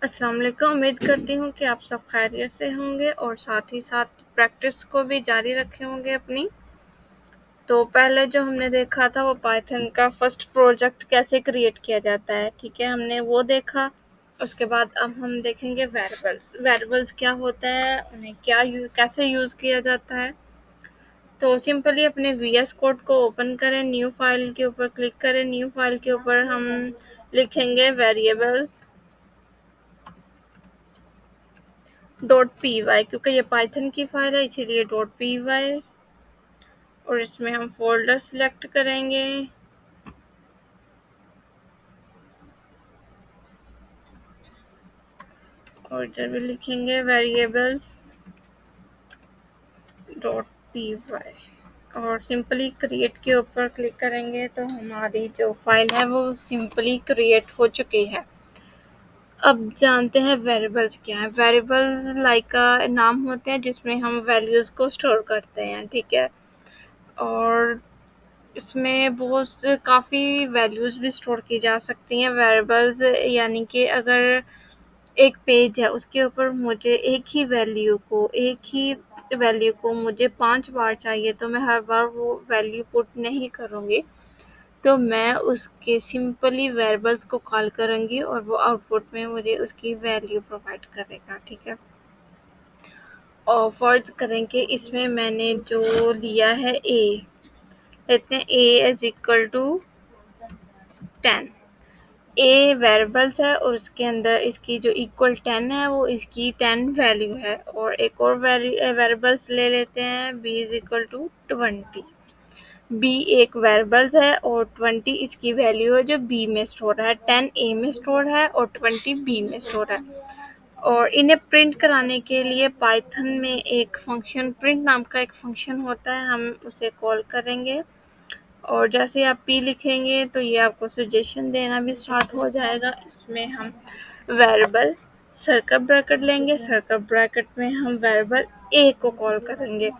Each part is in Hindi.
अस्सलाम वालेकुम। उम्मीद करती हूँ कि आप सब खैरियत से होंगे और साथ ही साथ प्रैक्टिस को भी जारी रखे होंगे अपनी। तो पहले जो हमने देखा था वो पाइथन का फर्स्ट प्रोजेक्ट कैसे क्रिएट किया जाता है, ठीक है, हमने वो देखा। उसके बाद अब हम देखेंगे वेरिएबल्स। वेरिएबल्स क्या होता है, उन्हें कैसे यूज़ किया जाता है। तो सिंपली अपने वीएस कोड को ओपन करें, न्यू फाइल के ऊपर क्लिक करें। न्यू फाइल के ऊपर हम लिखेंगे वेरिएबल्स .py, क्योंकि ये पाइथन की फाइल है इसीलिए .py। और इसमें हम फोल्डर सिलेक्ट करेंगे और इधर भी लिखेंगे वेरिएबल्स .py और सिंपली क्रिएट के ऊपर क्लिक करेंगे तो हमारी जो फाइल है वो सिंपली क्रिएट हो चुकी है। अब जानते हैं वेरिएबल्स क्या है। वेरिएबल्स लाइक नाम होते हैं जिसमें हम वैल्यूज़ को स्टोर करते हैं, ठीक है। और इसमें काफ़ी वैल्यूज़ भी स्टोर की जा सकती हैं। वेरिएबल्स यानी कि अगर एक पेज है उसके ऊपर मुझे एक ही वैल्यू को मुझे 5 बार चाहिए, तो मैं हर बार वो वैल्यू पुट नहीं करूँगी। तो मैं उसके सिंपली वेरिएबल्स को कॉल करूँगी और वो आउटपुट में मुझे उसकी वैल्यू प्रोवाइड करेगा, ठीक है। और फर्ज करें कि इसमें मैंने जो लिया है लेते हैं a is equal to 10। A variables है और उसके अंदर इसकी जो इक्वल 10 है वो इसकी 10 वैल्यू है। और एक और वेरिएबल्स ले लेते हैं b is equal to 20। b एक वेरिएबल्स है और 20 इसकी वैल्यू है जो b में स्टोर है। 10 a में स्टोर है और 20 b में स्टोर है। और इन्हें प्रिंट कराने के लिए पाइथन में एक फंक्शन प्रिंट नाम का एक फंक्शन होता है, हम उसे कॉल करेंगे। और जैसे आप p लिखेंगे तो ये आपको सजेशन देना भी स्टार्ट हो जाएगा। इसमें हम वेरिएबल सर्कल ब्रैकेट लेंगे, सर्कल ब्रैकेट में हम वेरिएबल a को कॉल करेंगे।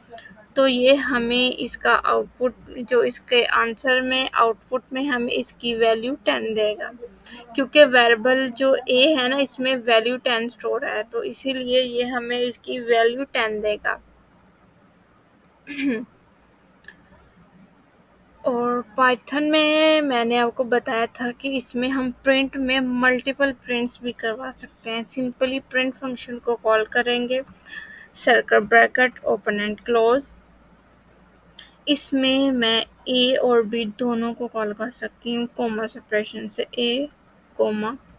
तो ये हमें इसका आउटपुट, जो इसके आंसर में आउटपुट में हमें इसकी वैल्यू 10 देगा, क्योंकि वेरिएबल जो a है ना इसमें वैल्यू 10 स्टोर है, तो इसीलिए ये हमें इसकी वैल्यू 10 देगा। और पाइथन में मैंने आपको बताया था कि इसमें हम प्रिंट में मल्टीपल प्रिंट्स भी करवा सकते हैं। सिंपली प्रिंट फंक्शन को कॉल करेंगे, circle bracket open and close. इसमें मैं a और b दोनों को कॉल कर सकती हूँ, कोमा सेपरेशन से a,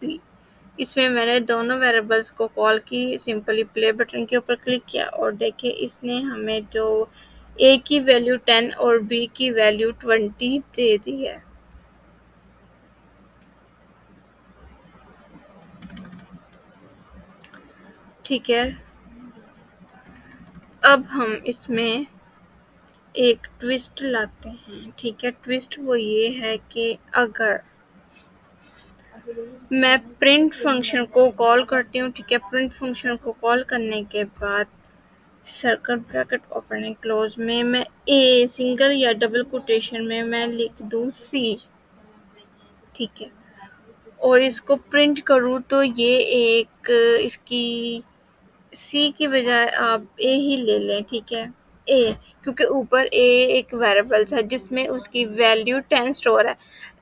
b। इसमें मैंने दोनों वेरिएबल्स को कॉल की, सिंपली प्ले बटन के ऊपर क्लिक किया और देखिए इसने हमें जो a की वैल्यू 10 और b की वैल्यू 20 दे दी है, ठीक है। अब हम इसमें एक ट्विस्ट लाते हैं, ठीक है। ट्विस्ट वो ये है कि अगर मैं प्रिंट फंक्शन को कॉल करती हूँ, ठीक है। प्रिंट फंक्शन को कॉल करने के बाद circle bracket open and close में मैं a सिंगल या डबल कोटेशन में मैं लिख दूँ c, ठीक है। और इसको प्रिंट करूँ तो ये एक इसकी c की बजाय आप a ही ले लें, ठीक है। a, क्योंकि ऊपर a एक वेरिएबल्स है जिसमें उसकी वैल्यू 10 स्टोर है।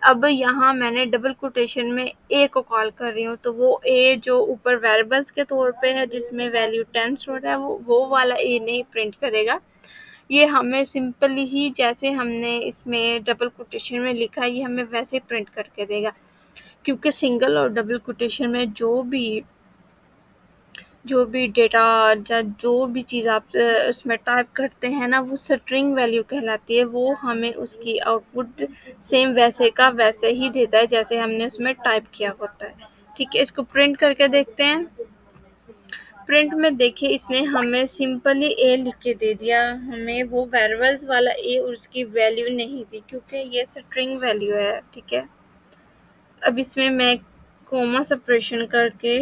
अब यहाँ मैंने डबल कोटेशन में a को कॉल कर रही हूँ, तो वो a जो ऊपर वेरिएबल्स के तौर पे है जिसमें वैल्यू 10 स्टोर है वो वाला a नहीं प्रिंट करेगा। ये हमें सिंपली ही जैसे हमने इसमें डबल कोटेशन में लिखा है ये हमें वैसे प्रिंट करके देगा, क्योंकि सिंगल और डबल कोटेशन में जो भी डेटा या जो भी चीज़ आप उसमें टाइप करते हैं ना वो स्ट्रिंग वैल्यू कहलाती है। वो हमें उसकी आउटपुट सेम वैसे का वैसे ही देता है जैसे हमने उसमें टाइप किया होता है, ठीक है। इसको प्रिंट करके देखते हैं। प्रिंट में देखिए इसने हमें सिंपली a लिख के दे दिया, हमें वो वेरिएबल्स वाला a और उसकी वैल्यू नहीं दी क्योंकि ये स्ट्रिंग वैल्यू है, ठीक है। अब इसमें मैं कोमा सेपरेशन करके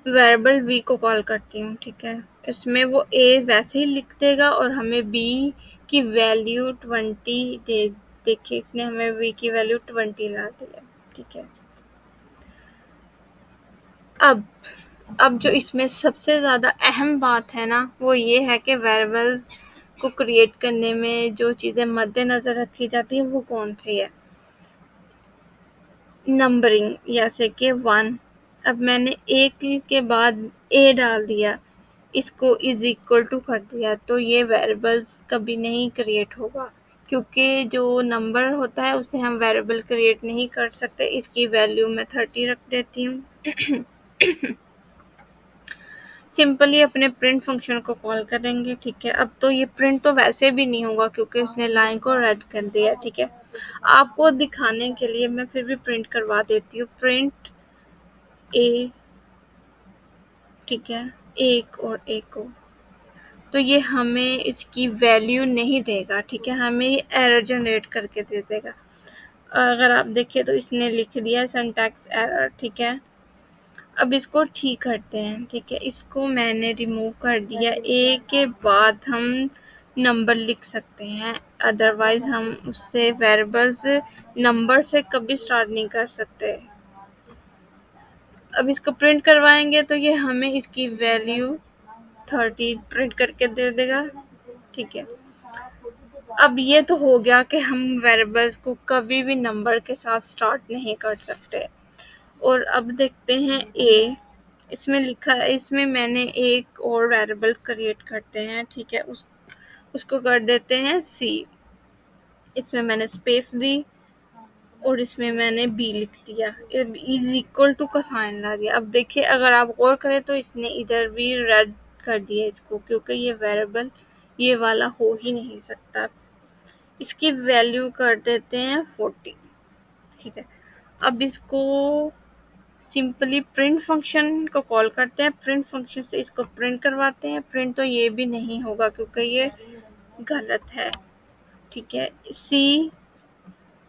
वेरिएबल v को कॉल करती हूँ, ठीक है। इसमें वो a वैसे ही लिख देगा और हमें b की वैल्यू 20 देखिए इसने हमें v की वैल्यू 20 ला दी है, ठीक है। अब जो इसमें सबसे ज़्यादा अहम बात है ना, वो ये है कि वेरिएबल्स को क्रिएट करने में जो चीज़ें मद्देनज़र रखी जाती हैं वो कौन सी है। नंबरिंग, जैसे कि 1, अब मैंने एक के बाद ए डाल दिया, इसको इज इक्वल टू कर दिया, तो ये वेरिएबल्स कभी नहीं क्रिएट होगा, क्योंकि जो नंबर होता है उसे हम वेरिएबल क्रिएट नहीं कर सकते। इसकी वैल्यू मैं 30 रख देती हूँ। सिंपली अपने प्रिंट फंक्शन को कॉल करेंगे, ठीक है। अब तो ये प्रिंट तो वैसे भी नहीं होगा क्योंकि उसने लाइन को रेड कर दिया, ठीक है। आपको दिखाने के लिए मैं फिर भी प्रिंट करवा देती हूँ, प्रिंट ए, ठीक है, एक और एक को, तो ये हमें इसकी वैल्यू नहीं देगा, ठीक है, हमें ये एरर जनरेट करके दे देगा। अगर आप देखिए तो इसने लिख दिया सिंटैक्स एरर, ठीक है। अब इसको ठीक करते हैं, ठीक है, इसको मैंने रिमूव कर दिया। ए के बाद हम नंबर लिख सकते हैं, अदरवाइज हम उससे वेरिएबल्स नंबर से कभी स्टार्ट नहीं कर सकते। अब इसको प्रिंट करवाएंगे तो ये हमें इसकी वैल्यू 30 प्रिंट करके दे देगा, ठीक है। अब ये तो हो गया कि हम वेरिएबल्स को कभी भी नंबर के साथ स्टार्ट नहीं कर सकते। और अब देखते हैं ए, इसमें लिखा है, इसमें मैंने एक और वेरिएबल क्रिएट करते हैं, ठीक है, उसको कर देते हैं सी। इसमें मैंने स्पेस दी और इसमें मैंने बी लिख दिया, इज इक्वल टू का साइन ला दिया। अब देखिए अगर आप गौर करें तो इसने इधर भी रेड कर दिया इसको, क्योंकि ये वेरिएबल ये वाला हो ही नहीं सकता। इसकी वैल्यू कर देते हैं 40, ठीक है। अब इसको सिंपली प्रिंट फंक्शन को कॉल करते हैं, प्रिंट फंक्शन से इसको प्रिंट करवाते हैं। प्रिंट तो ये भी नहीं होगा क्योंकि ये गलत है, ठीक है। सी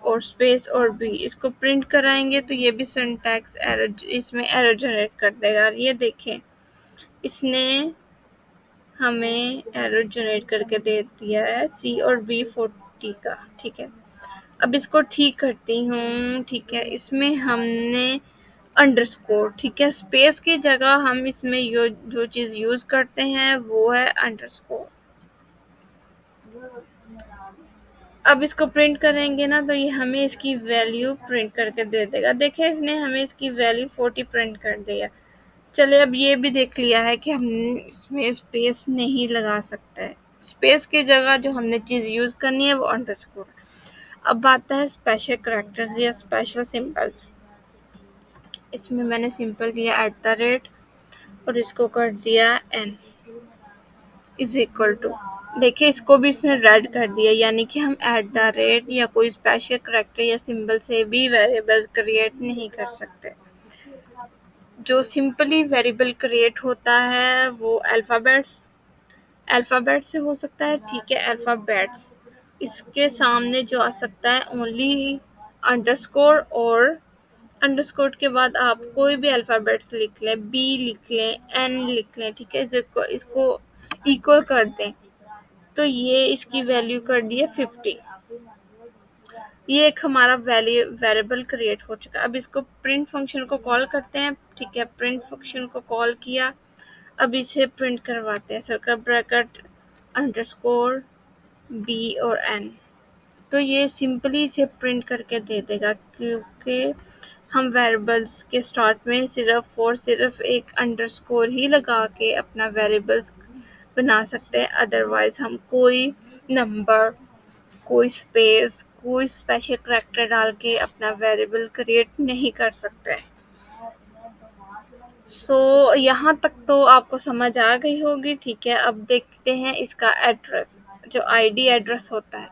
और स्पेस और बी, इसको प्रिंट कराएंगे तो ये भी सिंटैक्स एरर, इसमें एरर जनरेट कर देगा। ये देखें इसने हमें एरर जनरेट करके दे दिया है सी और बी 40 का, ठीक है। अब इसको ठीक करती हूँ, ठीक है। इसमें हमने अंडरस्कोर, ठीक है, स्पेस की जगह हम इसमें जो चीज़ यूज़ करते हैं वो है अंडरस्कोर। अब इसको प्रिंट करेंगे ना तो ये हमें इसकी वैल्यू प्रिंट करके दे देगा। देखिए इसने हमें इसकी वैल्यू 40 प्रिंट कर दिया। चलिए अब ये भी देख लिया है कि हम इसमें स्पेस नहीं लगा सकते हैं। स्पेस की जगह जो हमने चीज़ यूज़ करनी है वो अंडरस्कोर। अब आता है स्पेशल करैक्टर्स या स्पेशल सिंबल्स। इसमें मैंने सिंपल दिया @ और इसको कर दिया n इज इक्वल टू। देखिए इसको भी इसने रेड कर दिया, यानी कि हम @ या कोई स्पेशल करैक्टर या सिंबल से भी वेरिएबल्स क्रिएट नहीं कर सकते। जो सिंपली वेरिएबल क्रिएट होता है वो अल्फ़ाबेट से हो सकता है, ठीक है, अल्फ़ाबेट्स। इसके सामने जो आ सकता है ओनली अंडरस्कोर, और अंडरस्कोर के बाद आप कोई भी अल्फ़ाबेट्स लिख लें, बी लिख लें, एन लिख लें, ठीक है, इसको इक्वल कर दें तो ये इसकी वैल्यू कर दी है 50। ये एक हमारा वेरिएबल क्रिएट हो चुका है। अब इसको प्रिंट फंक्शन को कॉल करते हैं, ठीक है, प्रिंट फंक्शन को कॉल किया। अब इसे प्रिंट करवाते हैं, सर्कल ब्रैकेट अंडरस्कोर बी और एन, तो ये सिंपली इसे प्रिंट करके दे देगा, क्योंकि हम वेरिएबल्स के स्टार्ट में सिर्फ एक अंडरस्कोर ही लगा के अपना वेरिएबल्स बना सकते हैं। अदरवाइज हम कोई नंबर, कोई स्पेस, कोई स्पेशल करैक्टर डाल के अपना वेरिएबल क्रिएट नहीं कर सकते। यहाँ तक तो आपको समझ आ गई होगी, ठीक है। अब देखते हैं इसका एड्रेस, जो आईडी एड्रेस होता है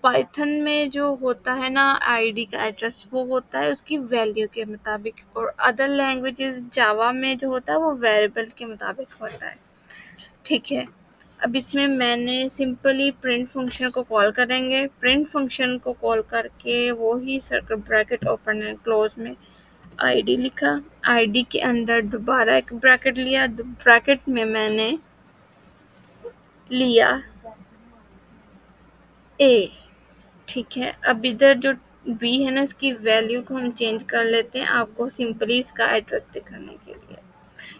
पाइथन में, जो होता है ना आईडी का एड्रेस, वो होता है उसकी वैल्यू के मुताबिक, और अदर लैंग्वेजेस जावा में जो होता है वो वेरिएबल के मुताबिक होता है, ठीक है। अब इसमें मैंने सिंपली प्रिंट फंक्शन को कॉल करेंगे, प्रिंट फंक्शन को कॉल करके वो ही circle bracket open and close में आईडी लिखा, आईडी के अंदर दोबारा एक ब्रैकेट लिया, ब्रैकेट में मैंने लिया ए, ठीक है। अब इधर जो बी है ना, इसकी वैल्यू को हम चेंज कर लेते हैं आपको सिंपली इसका एड्रेस दिखाने के लिए।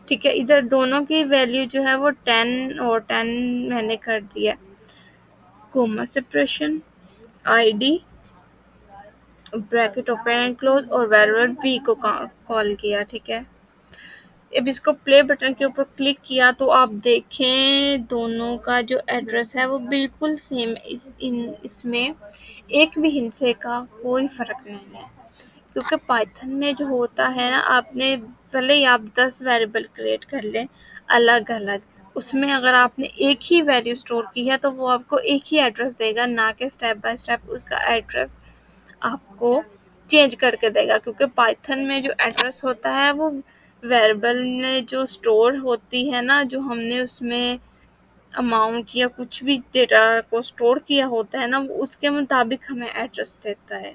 ठीक है, इधर दोनों की वैल्यू जो है वो 10 और 10 मैंने कर दिया। Comma separation, ID, bracket open and close और वेरिएबल बी को कॉल किया। ठीक है, अब इसको प्ले बटन के ऊपर क्लिक किया तो आप देखें दोनों का जो एड्रेस है वो बिल्कुल सेम। इसमें एक भी हिंसे का कोई फर्क नहीं है, क्योंकि पाइथन में जो होता है ना, आपने भले ही आप 10 वेरिएबल क्रिएट कर लें अलग अलग, उसमें अगर आपने एक ही वैल्यू स्टोर की है तो वो आपको एक ही एड्रेस देगा, ना कि स्टेप बाय स्टेप उसका एड्रेस आपको चेंज करके देगा। क्योंकि पाइथन में जो एड्रेस होता है वो वेरिएबल में जो स्टोर होती है ना, जो हमने उसमें अमाउंट या कुछ भी डेटा को स्टोर किया होता है ना, वो उसके मुताबिक हमें एड्रेस देता है।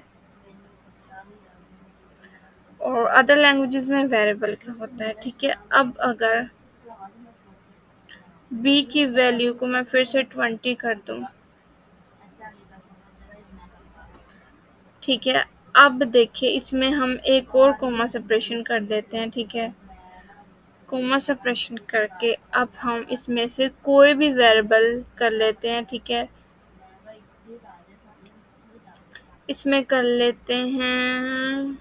और अदर लैंग्वेजेस में वेरिएबल का होता है। ठीक है, अब अगर बी की वैल्यू को मैं फिर से 20 कर दूं, ठीक है, अब देखिए इसमें हम एक और कोमा सेपरेशन कर देते हैं। ठीक है, कोमा सेपरेशन करके अब हम इसमें से कोई भी वेरिएबल कर लेते हैं। ठीक है, इसमें कर लेते हैं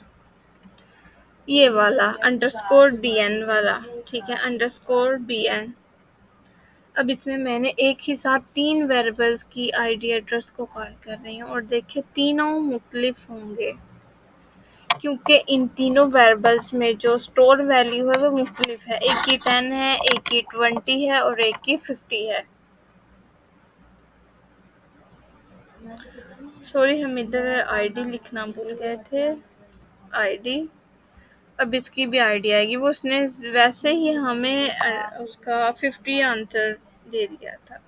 ये वाला अंडरस्कोर bn वाला। ठीक है, अंडरस्कोर bn। अब इसमें मैंने एक ही साथ 3 वेरिएबल्स की आईडी एड्रेस को कॉल कर रही हूँ और देखिए तीनों मुख्तलिफ होंगे, क्योंकि इन तीनों वेरिएबल्स में जो स्टोर वैल्यू है वो मुख्तलिफ है। एक की 10 है, एक की 20 है और एक की 50 है। सॉरी, हम इधर आईडी लिखना भूल गए थे। आईडी, अब इसकी भी आईडी आएगी। वो उसने वैसे ही हमें उसका 50 आंसर दे दिया था।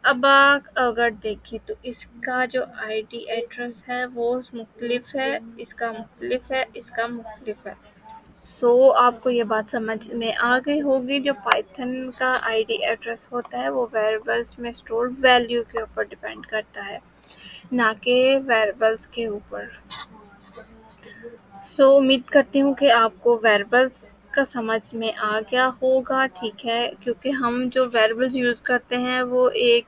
अब आप अगर देखें तो इसका जो आईडी एड्रेस है वो मुख्तलिफ है, इसका मुख्तलिफ है, इसका मुख्तलिफ है। सो आपको ये बात समझ में आ गई होगी, जो पाइथन का आईडी एड्रेस होता है वो वेरिएबल्स में स्टोर वैल्यू के ऊपर डिपेंड करता है, ना कि वेरिएबल्स के ऊपर। सो उम्मीद करती हूँ कि आपको वेरिएबल्स का समझ में आ गया होगा। ठीक है, क्योंकि हम जो वेरिएबल्स यूज़ करते हैं वो एक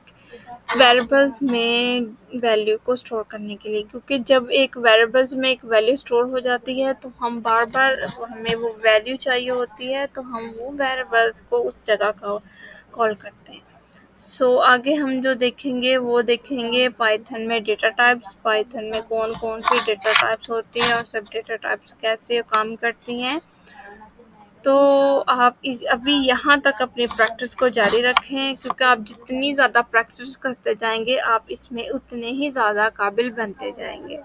वेरिएबल्स में वैल्यू को स्टोर करने के लिए, क्योंकि जब एक वेरिएबल्स में एक वैल्यू स्टोर हो जाती है तो हम बार बार हमें वो वैल्यू चाहिए होती है, तो हम वो वेरिएबल्स को उस जगह का कॉल करते हैं। सो आगे हम जो देखेंगे वो देखेंगे पाइथन में डेटा टाइप्स, पाइथन में कौन कौन सी डेटा टाइप्स होती हैं और सब डेटा टाइप्स कैसे काम करती हैं। तो आप अभी यहाँ तक अपनी प्रैक्टिस को जारी रखें, क्योंकि आप जितनी ज़्यादा प्रैक्टिस करते जाएंगे आप इसमें उतने ही ज़्यादा काबिल बनते जाएंगे।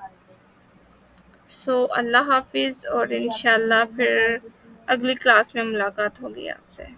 सो अल्लाह हाफिज़, और इंशाल्लाह फिर अगली क्लास में मुलाकात होगी आपसे।